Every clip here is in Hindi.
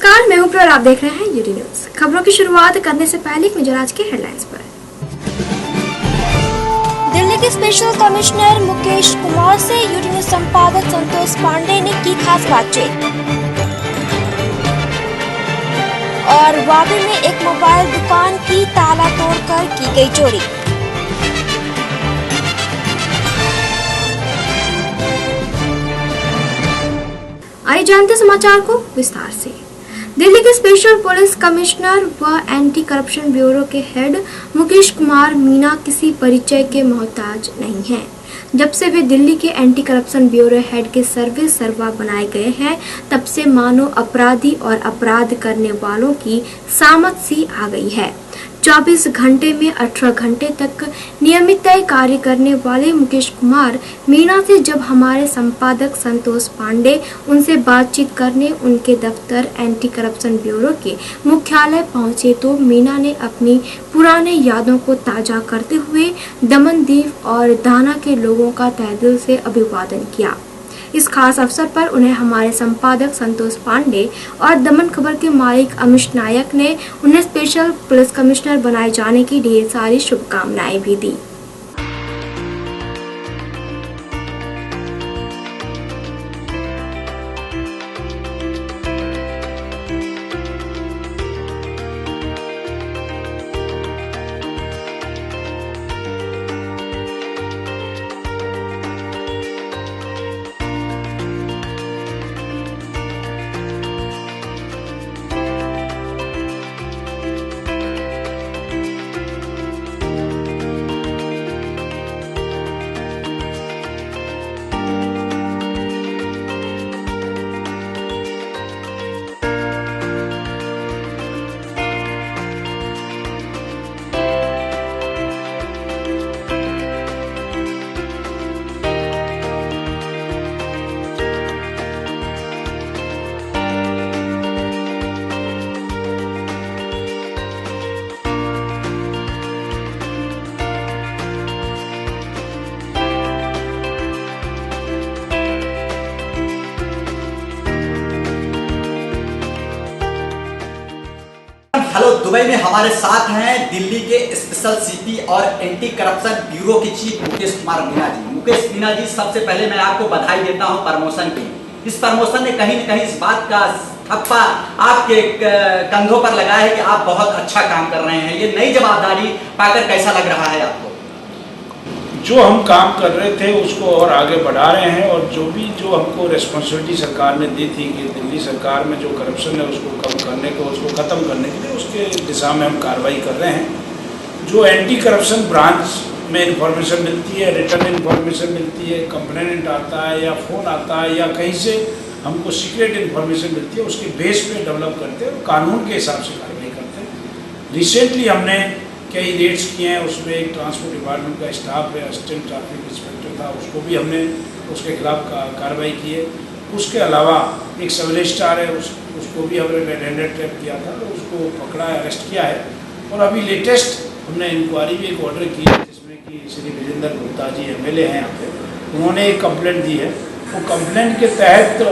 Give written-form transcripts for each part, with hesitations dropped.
नमस्कार, मैं हूं प्रिया और आप देख रहे हैं यूटी न्यूज। खबरों की शुरुआत करने से पहले एक नजर आज के हेडलाइंस पर। दिल्ली के स्पेशल कमिश्नर मुकेश कुमार से यूटी न्यूज संपादक संतोष पांडे ने की खास बातचीत। और वापी में एक मोबाइल दुकान की ताला तोड़कर की गई चोरी। आइए जानते समाचार को विस्तार से। दिल्ली के स्पेशल पुलिस कमिश्नर व एंटी करप्शन ब्यूरो के हेड मुकेश कुमार मीना किसी परिचय के मोहताज नहीं हैं। जब से वे दिल्ली के एंटी करप्शन ब्यूरो हेड के सर्विस सर्वा बनाए गए हैं, तब से मानो अपराधी और अपराध करने वालों की सामत सी आ गई है। 24 घंटे में 18 घंटे तक नियमित कार्य करने वाले मुकेश कुमार मीना से जब हमारे संपादक संतोष पांडे उनसे बातचीत करने उनके दफ्तर एंटी करप्शन ब्यूरो के मुख्यालय पहुंचे, तो मीना ने अपनी पुराने यादों को ताजा करते हुए दमनदीप और दाना के लोगों का तहे दिल से अभिवादन किया। इस खास अवसर पर उन्हें हमारे संपादक संतोष पांडे और दमन खबर के मालिक अमिश नायक ने उन्हें स्पेशल पुलिस कमिश्नर बनाए जाने की ढेर सारी शुभकामनाएं भी दी। हेलो, दुबई में हमारे साथ हैं दिल्ली के स्पेशल सीपी और एंटी करप्शन ब्यूरो के चीफ मुकेश कुमार मीना जी। मुकेश मीना जी, सबसे पहले मैं आपको बधाई देता हूं प्रमोशन की। इस प्रमोशन ने कहीं न कहीं इस बात का थप्पा आपके कंधों पर लगा है कि आप बहुत अच्छा काम कर रहे हैं। ये नई जवाबदारी पाकर कैसा लग रहा है आपको? जो हम काम कर रहे थे उसको और आगे बढ़ा रहे हैं, और जो हमको रिस्पॉन्सिबिलिटी सरकार ने दी थी कि दिल्ली सरकार में जो करप्शन है उसको कम करने को, उसको ख़त्म करने के लिए, उसके दिशा में हम कार्रवाई कर रहे हैं। जो एंटी करप्शन ब्रांच में इंफॉर्मेशन मिलती है, रिटर्न इंफॉर्मेशन मिलती है, कंप्लेंट आता है या फ़ोन आता है या कहीं से हमको सीक्रेट इन्फॉर्मेशन मिलती है, उसके बेस पे डेवलप करते हैं और कानून के हिसाब से कार्रवाई करते हैं। रिसेंटली हमने कई रेड्स किए हैं, उसमें एक ट्रांसपोर्ट डिपार्टमेंट का स्टाफ है, असिस्टेंट ट्रैफिक इंस्पेक्टर था, उसको भी हमने उसके खिलाफ कार्रवाई की है। उसके अलावा एक सब रजिस्ट्रार है, उसको भी हमने रेड हैंडेड ट्रैप किया था, तो उसको पकड़ा है, अरेस्ट किया है। और अभी लेटेस्ट हमने इंक्वायरी भी एक ऑर्डर की है, जिसमें कि श्री विजेंद्र गुप्ता जी MLA हैं यहाँ पे, उन्होंने एक कंप्लेंट दी है। वो कंप्लेंट के तहत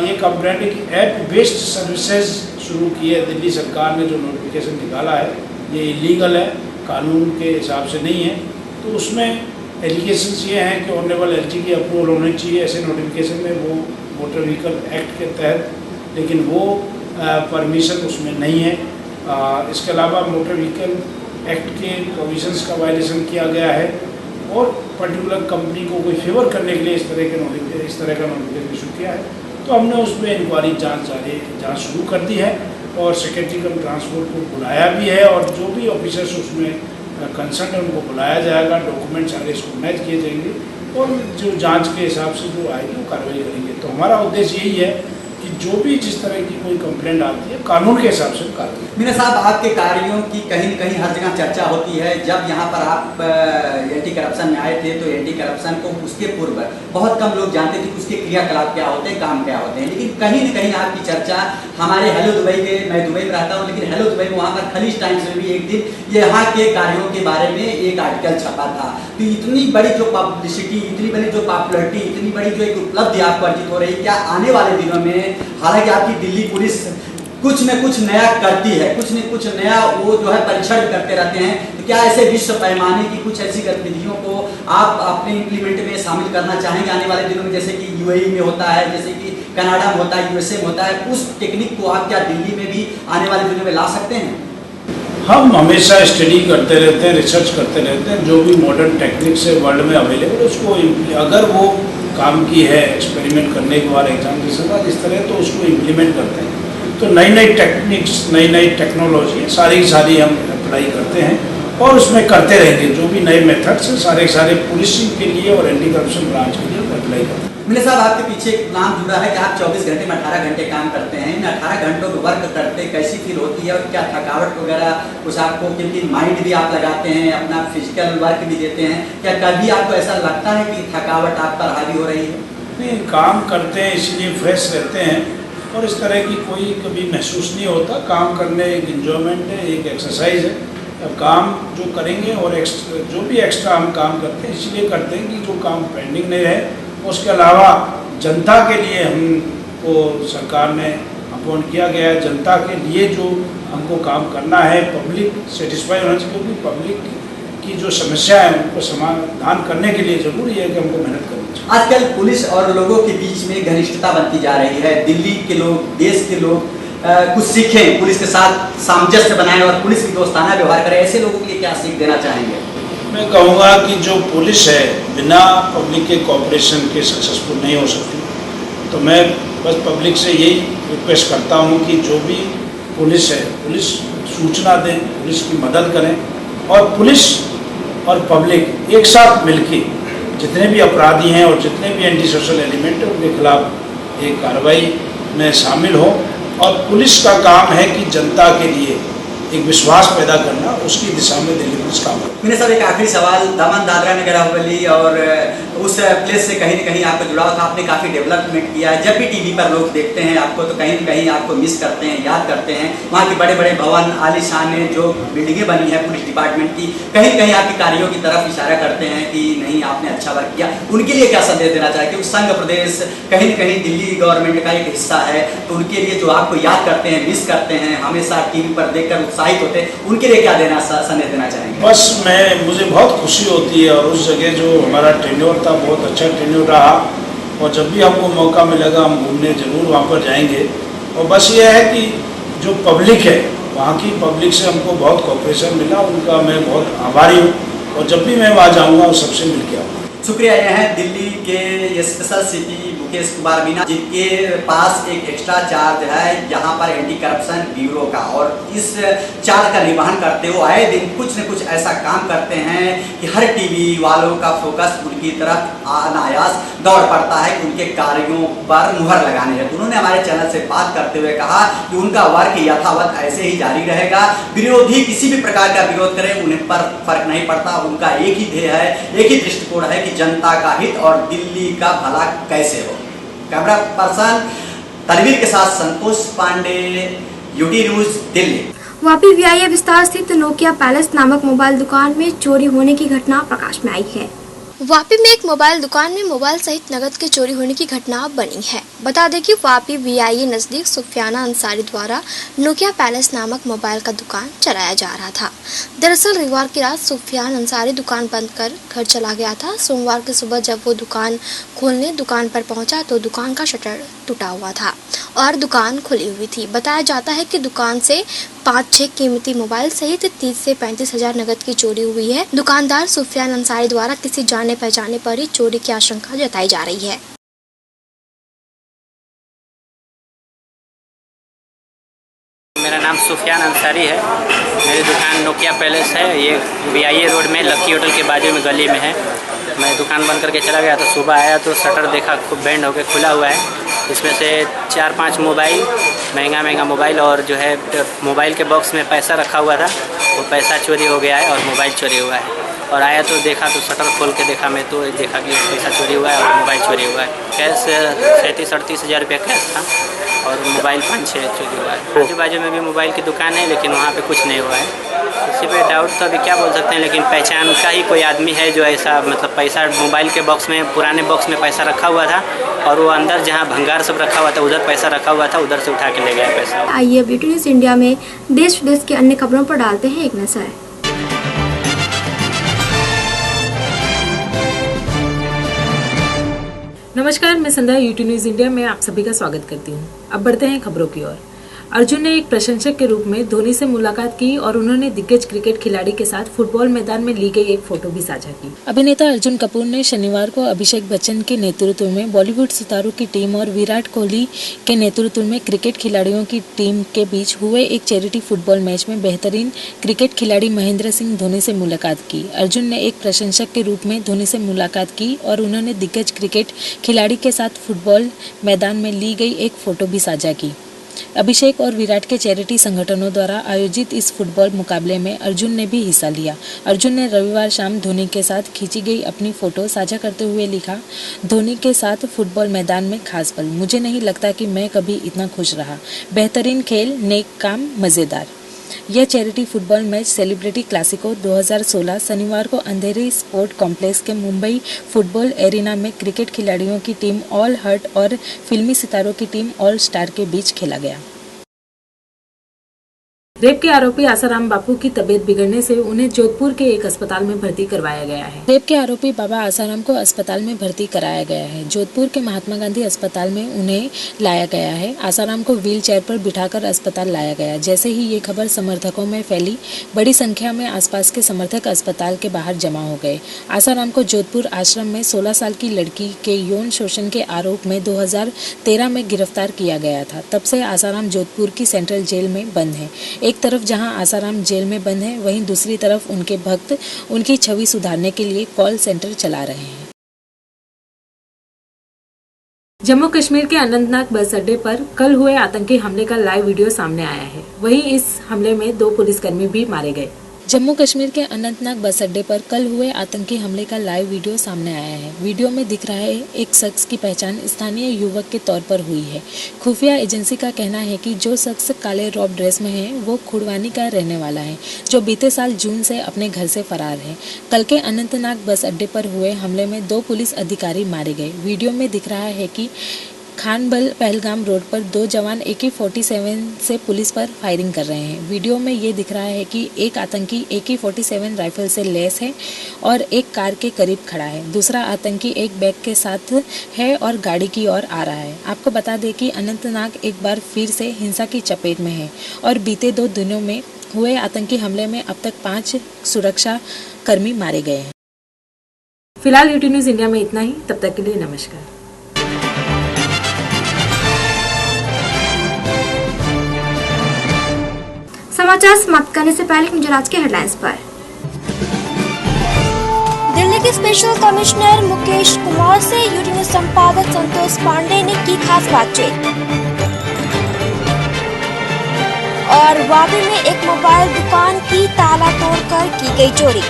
ये कंप्लेंट की ऐप बेस्ड सर्विसेज शुरू की है। दिल्ली सरकार ने जो नोटिफिकेशन निकाला है ये इलीगल है, कानून के हिसाब से नहीं है। तो उसमें एलिगेशंस ये हैं कि ऑनरेबल LG की अप्रूवल होनी चाहिए ऐसे नोटिफिकेशन में, वो मोटर व्हीकल एक्ट के तहत, लेकिन वो परमिशन उसमें नहीं है। इसके अलावा मोटर व्हीकल एक्ट के प्रोविजंस का वायलेशन किया गया है, और पर्टिकुलर कंपनी को कोई फेवर करने के लिए इस तरह का नोटिफिकेशन इशू किया है। तो हमने उसमें इंक्वायरी जाँच शुरू कर दी है, और सेक्रेटरी कम ट्रांसपोर्ट को बुलाया भी है, और जो भी ऑफिसर्स उसमें कंसर्न है उनको बुलाया जाएगा, डॉक्यूमेंट सारे स्क्रूटनाइज किए जाएंगे, और जो जांच के हिसाब से जो आएगी वो कार्रवाई करेंगे। तो हमारा उद्देश्य यही है कि जो भी जिस तरह की कोई कंप्लेंट आती है कानून के हिसाब से कार्रवाई। मीना साहब, आपके कार्यों की कहीं न कहीं हर जगह चर्चा होती है। जब यहाँ पर आप एंटी करप्शन में आए थे, तो एंटी करप्शन को उसके पूर्व बहुत कम लोग जानते थे कि उसके क्रियाकलाप क्या होते हैं, काम क्या होते हैं। लेकिन कहीं न कहीं आपकी चर्चा हमारे हेलो दुबई के, मैं दुबई में रहता हूँ, लेकिन हेलो दुबई में वहाँ पर खलीज टाइम्स में भी एक दिन यहाँ के कार्यों के बारे में एक आर्टिकल छपा था। तो इतनी बड़ी जो पब्लिसिटी, इतनी बड़ी जो पॉपुलरिटी, इतनी बड़ी जो एक उपलब्धि आपको अर्जित हो रही है, क्या आने वाले दिनों में, हालांकि आपकी दिल्ली पुलिस कुछ न कुछ नया करती है, कुछ न कुछ नया वो जो है परीक्षण करते रहते हैं। तो क्या ऐसे विश्व पैमाने की कुछ ऐसी गतिविधियों को आप अपने इम्प्लीमेंट में शामिल करना चाहेंगे आने वाले दिनों में, जैसे कि यूएई में होता है, जैसे कि कनाडा में होता है, यूएसए में होता है, उस टेक्निक को आप क्या दिल्ली में भी आने वाले दिनों में ला सकते हैं? हम हमेशा स्टडी करते रहते हैं, रिसर्च करते रहते हैं, जो भी मॉडर्न टेक्निक्स है वर्ल्ड में अवेलेबल, उसको अगर वो काम की है एक्सपेरिमेंट करने के बाद एग्जामिनेशन के बाद इस तरह, तो उसको इम्प्लीमेंट करते हैं। तो नई नई टेक्निक्स, नई नई टेक्नोलॉजी सारी हम अप्लाई करते हैं और उसमें करते रहेंगे। जो भी नए मेथड्स हैं सारे पुलिसिंग के लिए और एंटी करप्शन ब्रांच के लिए अप्लाई करते हैं। मिले साहब, आपके पीछे एक प्लान जुड़ा है कि आप 24 घंटे में 18 घंटे काम करते हैं। इन 18 घंटों में वर्क करते कैसी फील होती है और क्या थकावट वगैरह कुछ आपको, क्योंकि माइंड भी आप लगाते हैं, अपना फिजिकल वर्क भी देते हैं, क्या कभी आपको ऐसा लगता है कि थकावट आप पर हावी हो रही है? नहीं, काम करते हैं इसलिए फ्रेश रहते हैं और इस तरह की कोई कभी महसूस नहीं होता। काम करने एक इंजॉयमेंट है, एक एक्सरसाइज है। अब काम जो करेंगे और जो भी एक्स्ट्रा हम काम करते हैं इसलिए करते हैं कि जो काम पेंडिंग नहीं रहे। उसके अलावा जनता के लिए हमको सरकार ने अपॉइंट किया गया है, जनता के लिए जो हमको काम करना है, पब्लिक सेटिस्फाई होना चाहिए, क्योंकि पब्लिक की जो समस्या है उनको समाधान करने के लिए जरूरी है कि हमको मेहनत करनी चाहिए। आजकल पुलिस और लोगों के बीच में घनिष्ठता बनती जा रही है। दिल्ली के लोग, देश के लोग कुछ सीखें, पुलिस के साथ सामंजस्य बनाएं और पुलिस की दोस्ताना व्यवहार करें। ऐसे लोगों के लिए क्या सीख देना चाहेंगे? मैं कहूँगा कि जो पुलिस है बिना पब्लिक के कोऑपरेशन के सक्सेसफुल नहीं हो सकती। तो मैं बस पब्लिक से यही रिक्वेस्ट करता हूँ कि जो भी पुलिस है, पुलिस सूचना दें, पुलिस की मदद करें और पुलिस और पब्लिक एक साथ मिलके जितने भी अपराधी हैं और जितने भी एंटी सोशल एलिमेंट हैं उनके खिलाफ एक कार्रवाई में शामिल हो। और पुलिस का काम है कि जनता के लिए एक विश्वास पैदा करना, उसकी दिशा में दिल्ली पुलिस काम है। मैंने सर एक आखिरी सवाल, दमन दादरा नगर हवेली और उस प्लेस से कहीं न कहीं आपका जुड़ाव था, आपने काफ़ी डेवलपमेंट किया है। जब भी टीवी पर लोग देखते हैं आपको तो कहीं न कहीं आपको मिस करते हैं, याद करते हैं। वहाँ के बड़े बड़े भवन, आलीशान जो बिल्डिंगें बनी है पुलिस डिपार्टमेंट की, कहीं न कहीं आपके कार्यों की तरफ इशारा करते हैं कि नहीं आपने अच्छा वर्क किया। उनके लिए क्या संदेश देना चाहे? क्योंकि संघ प्रदेश कहीं न कहीं दिल्ली गवर्नमेंट का एक हिस्सा है, तो उनके लिए जो आपको याद करते हैं, मिस करते हैं, हमेशा टीवी पर देखकर उत्साहित होते हैं, उनके लिए क्या संदेश देना चाहेंगे? बस मुझे बहुत खुशी होती है और उस जगह जो हमारा टेन्योर था बहुत अच्छा टेन्योर रहा और जब भी हमको मौका मिलेगा हम घूमने ज़रूर वहाँ पर जाएंगे। और बस ये है कि जो पब्लिक है, वहाँ की पब्लिक से हमको बहुत कोऑपरेशन मिला, उनका मैं बहुत आभारी हूँ और जब भी मैं वहाँ जाऊँगा उन सबसे मिल के आऊँगा। शुक्रिया। ये हैं दिल्ली के स्पेशल सिटी मुकेश कुमार मीना, जिनके पास एक एक्स्ट्रा चार्ज है यहाँ पर एंटी करप्शन ब्यूरो का, और इस चार्ज का निर्वहन करते हुए आए दिन कुछ न कुछ ऐसा काम करते हैं कि हर टीवी वालों का फोकस उनकी तरफ अनायास दौड़ पड़ता है कि उनके कार्यों पर मुहर लगाने है। उन्होंने हमारे चैनल से बात करते हुए कहा कि उनका वर्क यथावत ऐसे ही जारी रहेगा। विरोधी किसी भी प्रकार का विरोध करें उन्हें पर फर्क नहीं पड़ता। उनका एक ही ध्येय है, एक ही दृष्टिकोण है कि जनता का हित और दिल्ली का भला कैसे हो। कैमरा पर्सन तनवीर के साथ Santosh Pandey, UT news, Delhi. Vapi VIA विस्तार स्थित नोकिया पैलेस नामक मोबाइल दुकान में चोरी होने की घटना प्रकाश में आई है। वापी में एक मोबाइल दुकान में मोबाइल सहित नकद के चोरी होने की घटना बनी है। बता दें कि वापी वीआईए नजदीक सुफियाना अंसारी द्वारा नोकिया पैलेस नामक मोबाइल का दुकान चलाया जा रहा था। दरअसल रविवार की रात सुफियान अंसारी दुकान बंद कर घर चला गया था। सोमवार की सुबह जब वो दुकान खोलने दुकान पर पहुंचा तो दुकान का शटर टूटा हुआ था और दुकान खुली हुई थी। बताया जाता है कि दुकान से 5-6 कीमती मोबाइल सहित 30 से 35 हजार नकद की चोरी हुई है। दुकानदार सुफियान अंसारी द्वारा किसी जाने पहचाने पर ही चोरी की आशंका जताई जा रही है। मेरा नाम सुफियान अंसारी है। मेरी दुकान नोकिया पैलेस है। ये वीआईए रोड में लक्की होटल के बाजू में गली में है। मैं दुकान बंद करके चला गया तो सुबह आया तो शटर देखा खूब बैंड होकर खुला हुआ है। इसमें से 4-5 मोबाइल, महंगा मोबाइल और जो है मोबाइल के बॉक्स में पैसा रखा हुआ था, वो पैसा चोरी हो गया है और मोबाइल चोरी हुआ है। और आया तो देखा तो शटर खोल के देखा मैं तो देखा कि पैसा चोरी हुआ है और मोबाइल चोरी हुआ है। कैश 37-38 हज़ार रुपया कैश था और मोबाइल 5-6 चोरी हुआ है। आजू बाजू में भी मोबाइल की दुकान है, लेकिन वहाँ पे कुछ नहीं हुआ है। इसी पे डाउट तो अभी क्या बोल सकते हैं, लेकिन पहचान का ही कोई आदमी है जो ऐसा मतलब पैसा मोबाइल के बॉक्स में, पुराने बॉक्स में पैसा रखा हुआ था और वो अंदर जहाँ भंगार सब रखा हुआ था उधर पैसा रखा हुआ था, उधर से उठा के ले गया पैसा। आइए अब यूटी न्यूज़ इंडिया में देश विदेश की अन्य खबरों पर डालते हैं एक नजर। नमस्कार, मैं संध्या यूटी न्यूज़ इंडिया में आप सभी का स्वागत करती हूँ। अब बढ़ते हैं खबरों की ओर। अर्जुन ने एक प्रशंसक के रूप में धोनी से मुलाकात की और उन्होंने दिग्गज क्रिकेट खिलाड़ी के साथ फुटबॉल मैदान में ली गई एक फोटो भी साझा की। अभिनेता अर्जुन कपूर ने शनिवार को अभिषेक बच्चन के नेतृत्व में बॉलीवुड सितारों की टीम और विराट कोहली के नेतृत्व में क्रिकेट खिलाड़ियों की टीम के बीच हुए एक चैरिटी फुटबॉल मैच में बेहतरीन क्रिकेट खिलाड़ी महेंद्र सिंह धोनी से मुलाकात की। अर्जुन ने एक प्रशंसक के रूप में धोनी से मुलाकात की और उन्होंने दिग्गज क्रिकेट खिलाड़ी के साथ फुटबॉल मैदान में ली गई एक फोटो भी साझा की। अभिषेक और विराट के चैरिटी संगठनों द्वारा आयोजित इस फुटबॉल मुकाबले में अर्जुन ने भी हिस्सा लिया। अर्जुन ने रविवार शाम धोनी के साथ खींची गई अपनी फोटो साझा करते हुए लिखा, धोनी के साथ फुटबॉल मैदान में खास पल, मुझे नहीं लगता कि मैं कभी इतना खुश रहा। बेहतरीन खेल, नेक काम, मज़ेदार। यह charity football match celebrity Clasico 2016 शनिवार को अंधेरी स्पोर्ट कॉम्प्लेक्स के मुंबई फुटबॉल एरिना में क्रिकेट खिलाड़ियों की टीम ऑल हर्ट और फिल्मी सितारों की टीम ऑल स्टार के बीच खेला गया। रेप के आरोपी आसाराम बापू की तबीयत बिगड़ने से उन्हें जोधपुर के एक अस्पताल में भर्ती करवाया गया है। रेप के आरोपी बाबा आसाराम को अस्पताल में भर्ती कराया गया है। जोधपुर के महात्मा गांधी अस्पताल में उन्हें लाया गया है। आसाराम को व्हील चेयर पर बिठाकर अस्पताल लाया गया। जैसे ही ये खबर समर्थकों में फैली, बड़ी संख्या में आसपास के समर्थक अस्पताल के बाहर जमा हो गए। आसाराम को जोधपुर आश्रम में 16 साल की लड़की के यौन शोषण के आरोप में 2013 में गिरफ्तार किया गया था। तब से आसाराम जोधपुर की सेंट्रल जेल में बंद है। एक तरफ जहां आसाराम जेल में बंद है, वहीं दूसरी तरफ उनके भक्त उनकी छवि सुधारने के लिए कॉल सेंटर चला रहे हैं। जम्मू कश्मीर के अनंतनाग बस अड्डे पर कल हुए आतंकी हमले का लाइव वीडियो सामने आया है। वहीं इस हमले में 2 पुलिसकर्मी भी मारे गए। जम्मू कश्मीर के अनंतनाग बस अड्डे पर कल हुए आतंकी हमले का लाइव वीडियो सामने आया है। वीडियो में दिख रहा है एक शख्स की पहचान स्थानीय युवक के तौर पर हुई है। खुफिया एजेंसी का कहना है कि जो शख्स काले रॉब ड्रेस में है वो खुड़वानी का रहने वाला है, जो बीते साल जून से अपने घर से फरार है। कल के अनंतनाग बस अड्डे पर हुए हमले में 2 पुलिस अधिकारी मारे गए। वीडियो में दिख रहा है कि खानबल पहलगाम रोड पर 2 जवान AK-47 से पुलिस पर फायरिंग कर रहे हैं। वीडियो में ये दिख रहा है कि एक आतंकी AK-47 राइफल से लैस है और एक कार के करीब खड़ा है। दूसरा आतंकी एक बैग के साथ है और गाड़ी की ओर आ रहा है। आपको बता दें कि अनंतनाग एक बार फिर से हिंसा की चपेट में है और बीते 2 दिनों में हुए आतंकी हमले में अब तक 5 सुरक्षा कर्मी मारे गए हैं। फिलहाल यूटी न्यूज़ इंडिया में इतना ही। तब तक के लिए नमस्कार। समाचार समाप्त करने से पहले नजर आज के हेडलाइंस पर। दिल्ली के स्पेशल कमिश्नर मुकेश कुमार से यूटी न्यूज़ संपादक संतोष पांडे ने की खास बातचीत। और वापी में एक मोबाइल दुकान की ताला तोड़कर की गई चोरी।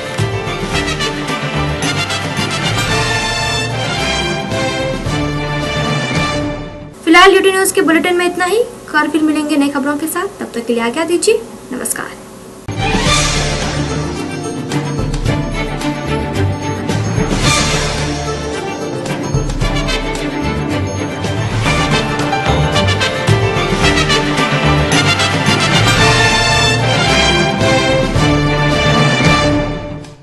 फिलहाल यूटी न्यूज़ के बुलेटिन में इतना ही। कल फिर मिलेंगे नई खबरों के साथ। तब तक के लिए आज्ञा दीजिए। नमस्कार।